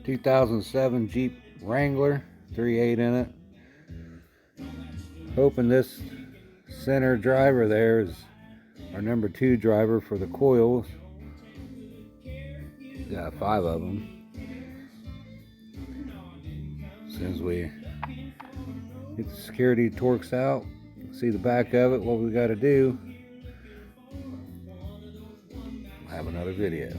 2007 Jeep Wrangler, 3.8 in it. Hoping this center driver there is our number 2 driver for the coils. Got 5 of them. As soon as we get the security Torx out, see the back of it, what we got to do, we'll have another video.